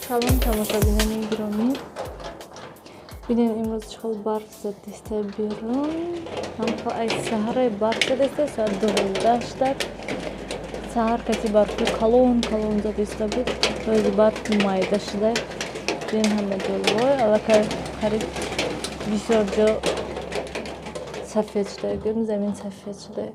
Salom tomoshabinoni giromi. Bibined имрӯз чиқадр барф задиста берун. Ҳамхел аз саҳаре барф задиста, соат 12 шуд. Саҳар каси барфи калон задиста буд. Рӯзи барфи майда шуда. Бибинед ҳама ҷо вой, аллакай қариб бисёр ҷо сафед шуда, замин сафед шуда.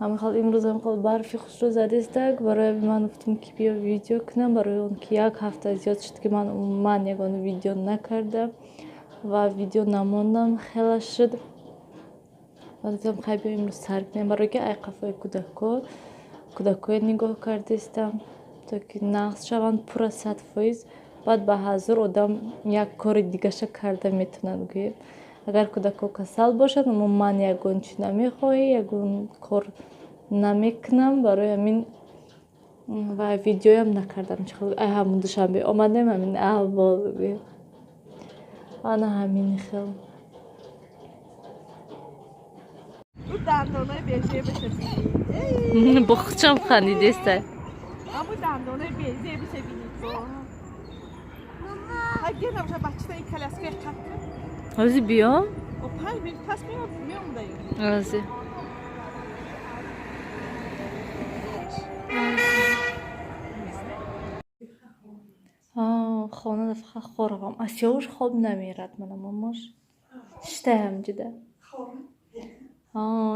Ҳамхел имрӯз ҳамхел барфи хушрӯ задиста. Барои ман гуфтам ки биё видео кунам, барои он ки як ҳафта зиёд шуд ки ман умуман ягона видео накардам ва видео намондам, хела шуд. Гуфтам хай биё имрӯз сар кунем, барои ки айқафои кӯдакое нигоҳ кардистам, то ки нағз шаванд пурра 100%. Баъд ба ҳазур одам як кори дигаша карда метавонад гӯем. Агар кӯдако касал бошад, умуман ягон чӣ намехоҳӣ, ягон кор намекунам. Барои ҳамин ва видеоям накардам. Ай ҳамун душанбе омадем, ҳамин аҳвол гӯем. Ана ҳамин хел. دندانای بیزه بشه بینید با خودشم خندیدسته. اما دندانای بیزه بشه بینید با ها گیرم شب بچه این کلاسکه قطعه Ozzy بیام؟ و پای بیل پس میام داییم Ozzy. خانه دفعه خورم. اسیاوش خواب نمیرد منم ماماش. شته همجده.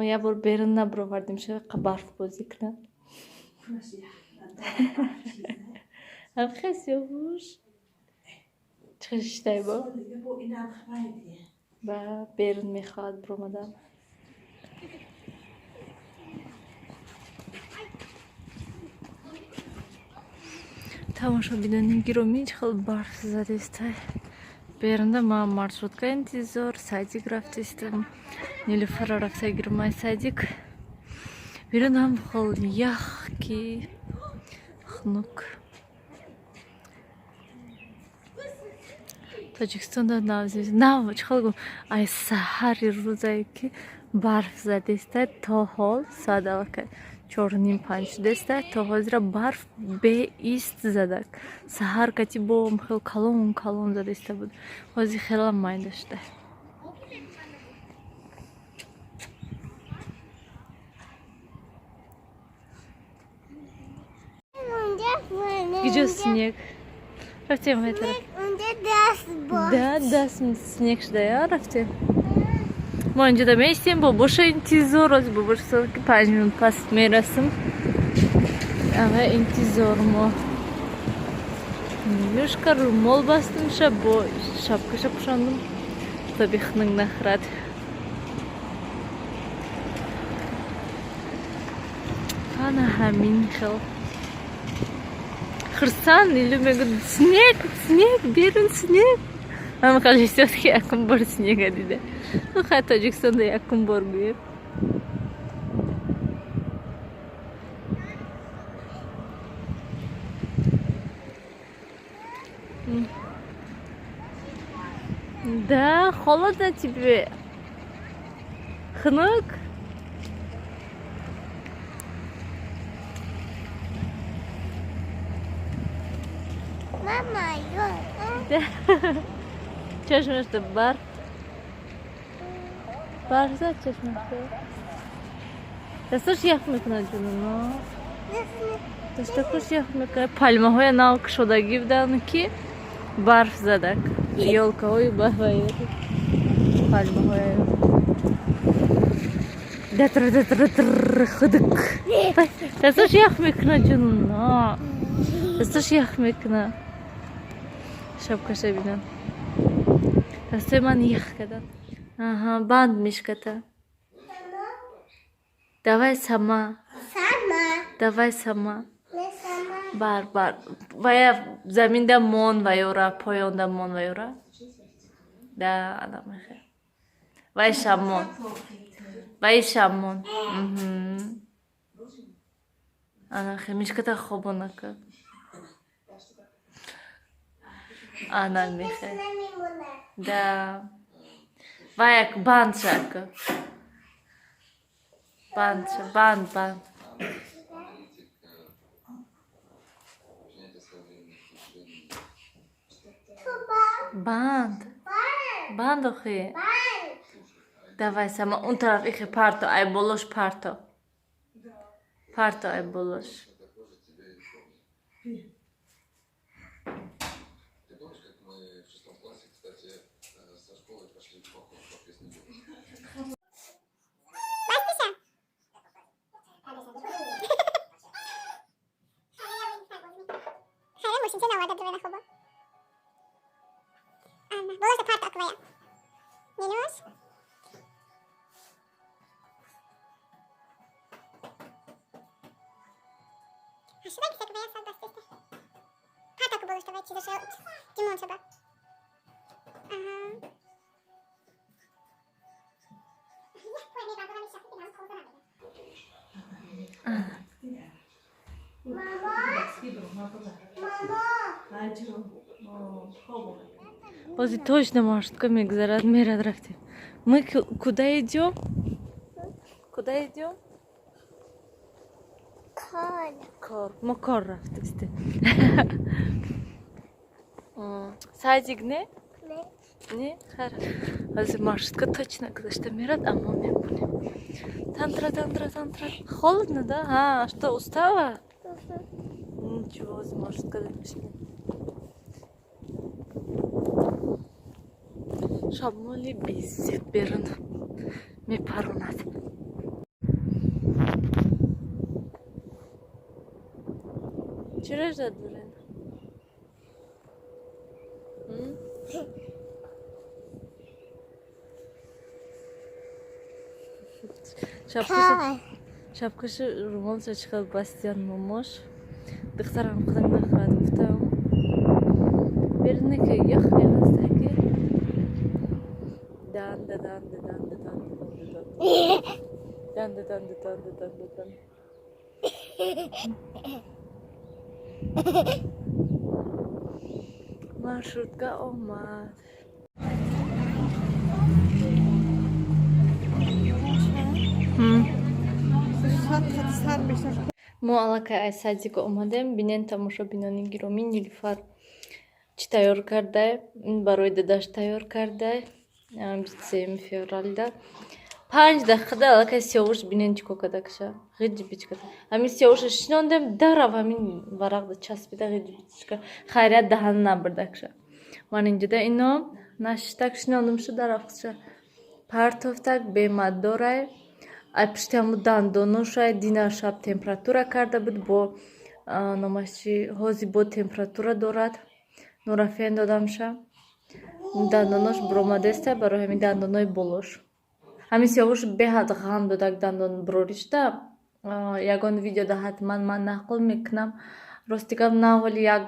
یه بار بیرون نبروردیم شده برف بازی کنن. هم خیلی خوش. چه شته با؟ با بیرون میخواد برومدن. Тамошобинони гиромӣ хел барф задиста. Берунда ман маршрутка интизор, садик рафтистам. Нилуфара рафта гиромай садик. Берунда ҳам хел ях ки хунук. Тоҷикистонда нав чихел ай саҳари рӯзае ки барф задиста то ҳол соат аллакай 4:30-5 шудеста. То ҳозира барф беист задак. Саҳар кати бом хел калон задиста буд. Ҳозир хела майда шуда. Где снег? Рафтем это. Да, снег шуда я рафтем. ما اینجا دا میستیم با باشه انتظار از با باشه که 5 minut پس میرسیم. اما انتظار ما немножко румол бастым با шапкаша пушандым تا бихныг нахрад. Ана ҳамин хел хурсанд илу мегӯяд снег берун снег. Ман қалисиёт ки якум бор снега дида. Хай Тоҷикистонда якум бор гӯем. Да, холодно тебе. Хнук. Мама, Да. Чашмашда бар. Барза чашмашда. Дасташ ях мекунад ҷуноно. Дастакуш ях мекунад. Пальмаҳои навк шодагӣ буданд ки барф задак. Ёлкаҳои баҳваи пальмаҳои датр худук. Дасташ ях мекунад ҷуноно. Дасташ ях мекунад. Шапкаша бинам. Дастаи ман ях кардад. Аҳа, банд мешката. Давай сама. Давай сама. Бар. Вая заминда мон вайора, поёнда мон вайора. Да, ана мехе. Вай шамон. Ана хе мешката хобонака. Ана мехе. Да. Ваяк банд шака. Банд. Band. Band охи. Давай сама он тараф ихи парто ай болош парто. Парто ай болош. Ты помнишь, как мы в 6 классе, кстати, со школы пошли в поход по песне? Булочка парта твоя. Минус. А сюда кисек твоя салда стесте. Парта булочка твоя чиза Тимон сюда. Ага. Ози точно может комик зарад мера драхти. Мы куда идем? Куда идем? Кон. Кор. Мы кор рафтисти. Садик не? Не? Хорошо. Ози маршрутка точно куда-то мерат, а мы не будем. Тантра. Холодно, да? А, что, устала? Ничего, ози маршрутка запишли. Шабмоли бизет берун. Ми парунат. Чего ждать, блин? Шапкашы румал чачкал бастиан момош. Дыхтарам кылым нахрат уфтам. Бернеке яхастаки. Дан. Маршрутка омад. Мо алакай ай садига омадем. Бинен тамошобинони гироми Нилуфар чӣ тайёр кардай? Ин барои дадаш тайёр кардай. 23 февралда 5 дақиқада алакай сиёвуш бинен чико кадакша. Ғиҷи бичкада. Ҳамин сиёвуша шинондем дарав ҳамин варақда часпида ғиҷи бичка. Хайрият даҳан набирдакша. Ман инҷода ино нашиштак шинондамша даравқша. Партофтак бемаддорай. Ай пиштиаму дандоношай дина шаб температура карда буд бо номаши ҳози бо температура дорад. Нурафен додамша. Дандонош бромадеста барои ҳамин дандонои болош. Ҳамин сиёвуш беҳад ғам додак дандон броришта. Ягон видеода ҳатман ман нақл мекунам. Ростигам навали як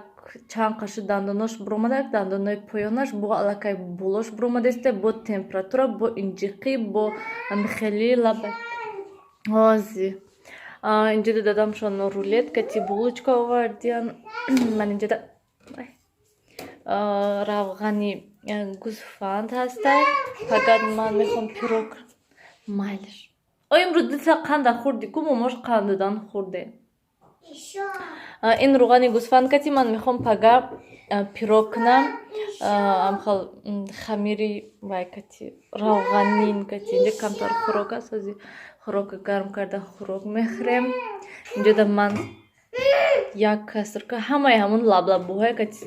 чанд қашу дандонош бромадак, дандонои поёнаш бо алакай болош бромадеста бо температура, бо инҷиқӣ, бо хели лаба. Ҳози. Инҷода дадамшон рулетка, ти булочка овардиян. Ман инҷода равғани гӯсфанд ҳастай. Фақат ман мехом пирог майлаш. Имрӯз диса қанда хӯрди ку момош қанд додан хӯрде. Ин руғани гӯсфанд кати ман мехом пага пирог кунам. Амхал хамири вай кати равғанин кати инҷа камтар хӯрок аст. Ҳози хӯрокка гарм карда хӯрок мехӯрем. Инҷода ман як кастрка ҳамаи ҳамун лаблабуҳое кати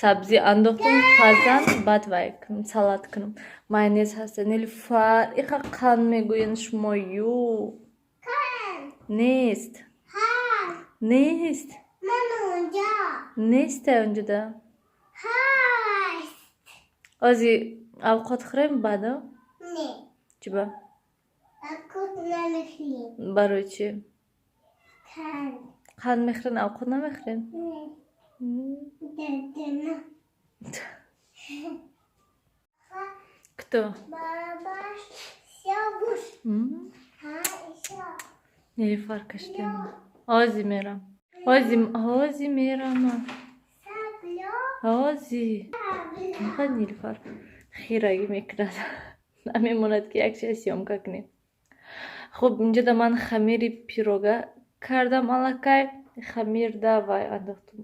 сабзи андохтам пазан баъд вай салат кунам. Майонез ҳаста. Нилуфар иқа қанд мегӯянд шумо ю? Нест. Нест. Неста онҷода. Ози авқот хӯрем баъдо? Чӣ ба? Барои чӣ? Қанд мехӯрен, авқот намехӯрен? Кто? Нилуфар каштема. Ҳози мерам. Ҳози мерама. Ҳози. Нақад Нилуфар хирагӣ мекунад. Намемонад ки якчия сёмка кунем. Хуб, инҷода ман хамири пирога کردم алакай خمیر وای انداختم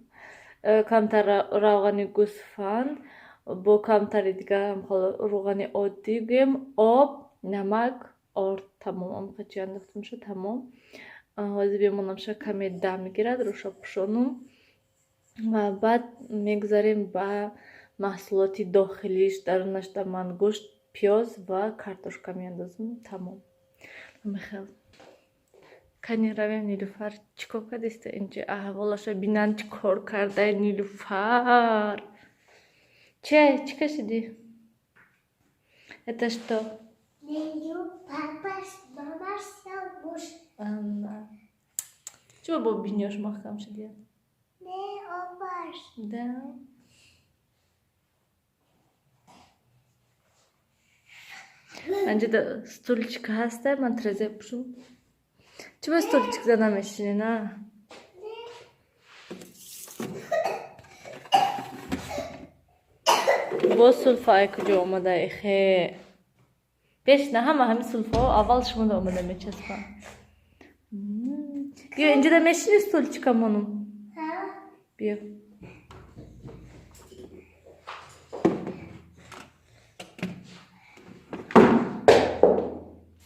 کمتر روغن گوسفند با کمتر دیگه هم روغن عادی گیم آب نمک آرد تمام قطعی انداختم شد تمام حاضر بیمونم شد کمی دم میگیرد روش پوشونم و بعد میگذاریم با محصولات داخلیش درونش من گوشت پیاز و کارتوشکا میاندازم تمام میخوام کنی رویم نیلوفر چیکار کردیسته اینجا احوالش بینن چیکار کرده نیلوفر چی کشیدی؟ Это что? Анна. Чего Бобби нёшь махкам шидия? Да. Анжеда стульчик хаста, ман трезе пушум. Чего стульчик за нами шинина? Бо сулфа куҷо омада эхе. Пеш на ҳама сулфа аввал шумода омада мечаспам. Биё инҷода мешини стульчикамонум. Биё.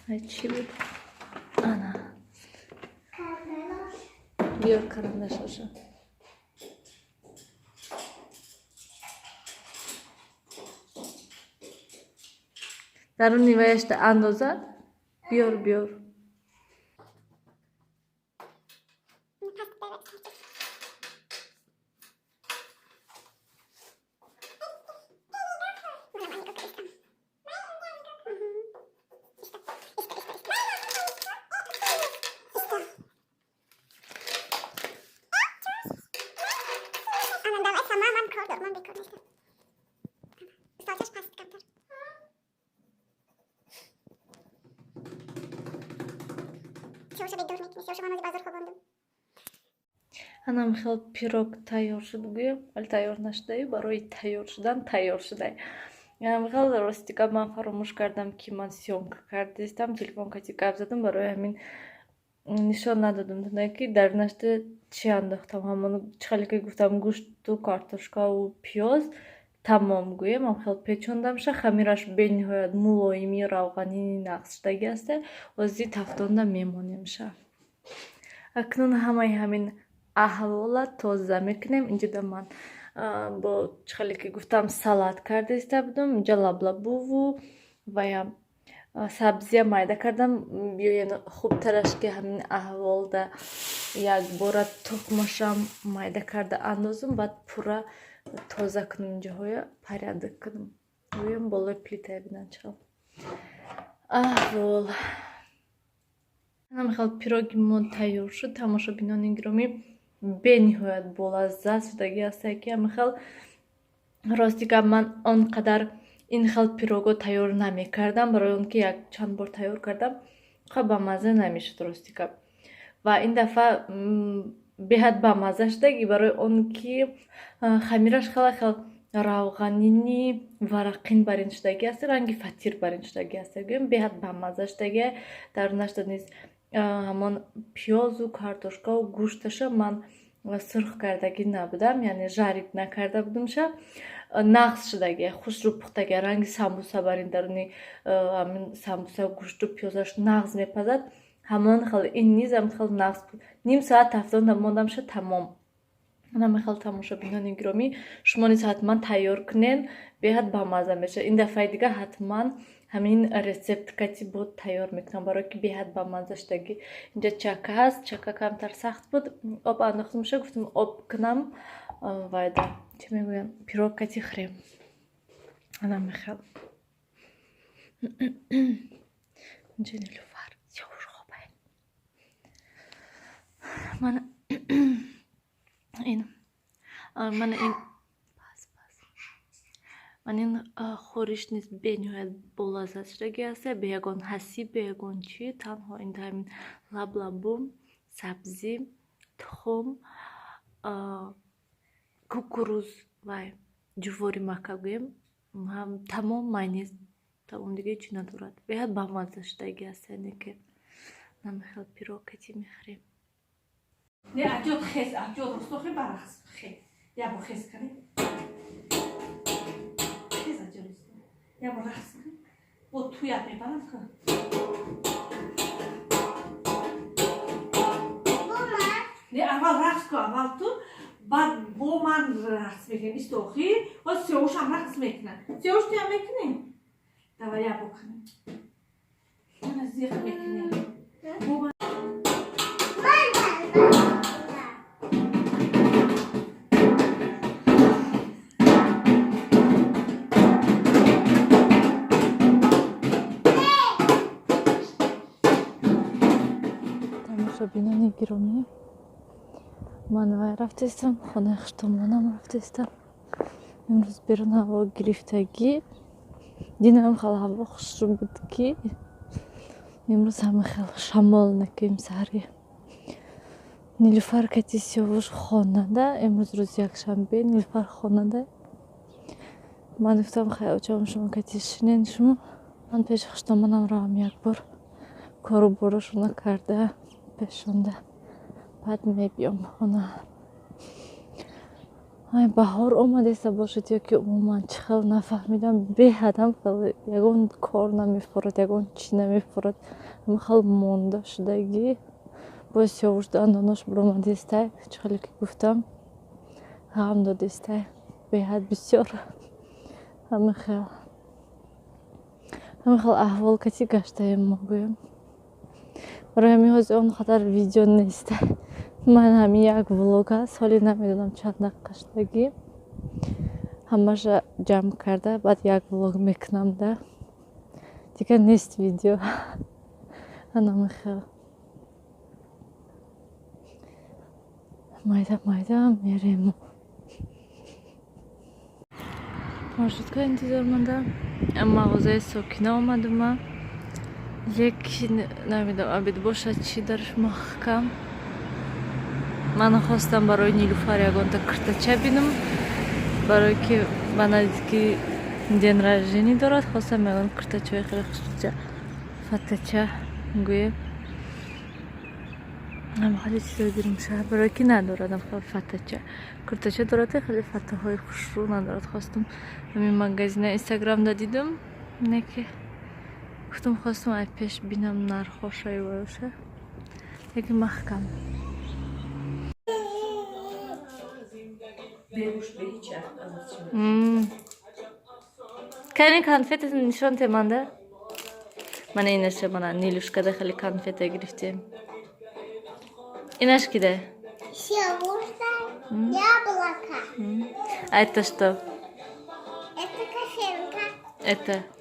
Ай чӣ буд? Ана. Биё карандаш оша. Дарун ниваяшда андозад. Биёр. Она михал пирог тайёр шуд гӯям, вале тайёр нашудаи барои тайёр шудан тайёр шудай. Я михал ростика ман фаромӯш кардам ки ман сёмка кардистам, телефон кати гап задам, барои ҳамин нишон надодам тунае ки дар нашда чӣ андохтам, ҳамон чӣ хеле ки гуфтам гӯшту картошкаву пиёз тамом гӯям, ам хел печондамша, хамираш бениҳоят мулоими равғани нағз шудагӣ аста, ози тафтонда мемонемша. Акнун ҳамаи ҳамин аҳвола тоза мекунем. Инҷода ман бо чӣ хеле ки гуфтам салат карда иста будам, инҷа лаблабуву ваям сабзия майда кардам. Биёен хубтараш ки ҳамин аҳволда якбора тухмашам майда карда андозам, баъд пурра тоза кунам, инҷоҳоя порядок кунам. Гӯям болои плитаи бинан чӣ хел аҳвол. Намихал пироги мон тайёр шуд. Тамошобинони гиромӣ бениҳоят болаззат шудагӣ аста ки амихал рости гап ман он қадар ин хел пирого тайёр намекардам, барои он ки якчанд бор тайёр кардам, ха ба мазза намешуд рости гап. Ва ин дафъа беҳад ба мазза шудагӣ, барои он ки хамираш хела хел равғанини варақин барин шудагӣ аст, ранги фатир барин шудагӣ аст. Гӯям беҳад ба мазза шудагӣ. Дарунашда низ ҳамон пиёзу картошкаву гӯшташа ман сурх кардагӣ набудам, яъне жарид накарда будамша, нағз шудагӣ, хушрӯ пухтагӣ, ранги самбуса барин даруни ҳамин самбуса гӯшту пиёзаш нағз мепазад. ҳамон хел ин низ ҳам хел нағз буд. Ним соат тафтонда мондамша тамом. намехал тамошобинони гиромӣ, шумо низ ҳатман тайёр кунен, беҳад бамазза мешавад. Ин дафъаи дига ҳатман ҳамин рецепт кати буд тайёр мекунам, барое ки беҳад бамазза шудагӣ. Инҷа чака ҳаст, чака камтар сахт буд, об андохтам шуд, гуфтам об кунам, вайда чӣ мегӯям, пирог кати хӯрем. намехал инҷа нилӯфар ёшобай мана ман ин хӯриш низ бениҳоят болаззат шудагӣ аст, бе ягон ҳасиб, бе ягон чӣ, танҳо инда ҳамин лаблабу, сабзӣ, тухм, кукуруз ва ҷувори макка гӯем, тамом майонез, тамом дига ҳеҷ чӣ надорад. Беҳад бамазза шудагӣ аст, яъне ки намехел пирог кати мехӯрем. نه اجود خیز اجود رستوخی برخص خی یا با خیز کنی خیز اجود یا با رخص کنی با توی ات میبرم کن نه اول رقص کن اول تو بعد با من رقص میکنی استوخی و سیاوش هم رقص میکنه سیاوش تو هم میکنی دوا یا بکنی من از زیخ میکنی با من Бинани гироми ман вай рафтестам хонаи хиштомонам рафтестам имрӯз берун ҳаво гирифтагӣ динам хел ҳаво хушрӯ буд ки имрӯз ҳама хел шамол наким сари нилуфар кати сиёвуш хонада имрӯз рӯзи якшанбе нилуфар хонада ман гуфтам хаёчам шумо кати шинен шумо ман пеши хиштомонам равам якбор кору борошуна карда пешонда баъд мебиём хона ай баҳор омадеста бошад ё ки умуман чӣ хел нафаҳмидам беҳадам хел ягон кор намефурад ягон чӣ намефурад ҳама хел монда шудагӣ боз сиёвуш дандонош биромадестай чӣ хеле ки гуфтам ғам додестай беҳад бисёр ҳама хел аҳвол кати гаштаем могӯям барои ҳамин ҳозир он қадар видео нест ман ҳамин як влог аст ҳоли намедонам чанд дақиқа шудагӣ ҳамаша ҷамъ карда баъд як влог мекунам да дигар нест видео анами хел майда мерем маршрутка интизор мондам мағозаи сокина омадума лекин намедонам абед бошад чӣ дарш маҳкам ман хостам барои нилуфар ягонта киртача бинам барое ки ба наздики ден раждени дорад хостам ягон киртачаи хеле хусуся фатача гӯем хеле чизо гирим шаҳр барое ки надорадам фатача киртача дорад хеле фатаҳои хушрӯ надорад хостам ҳамин магазина инстаграмда дидум неки гуфтам хостам ай пеш бинам нархошаи воша яки маҳкам кани конфет нишон теманда мана инаша мана нилушкада хеле конфета гирифтем инаш кида Сиёвушка, яблоко. а это что Это кофейка. это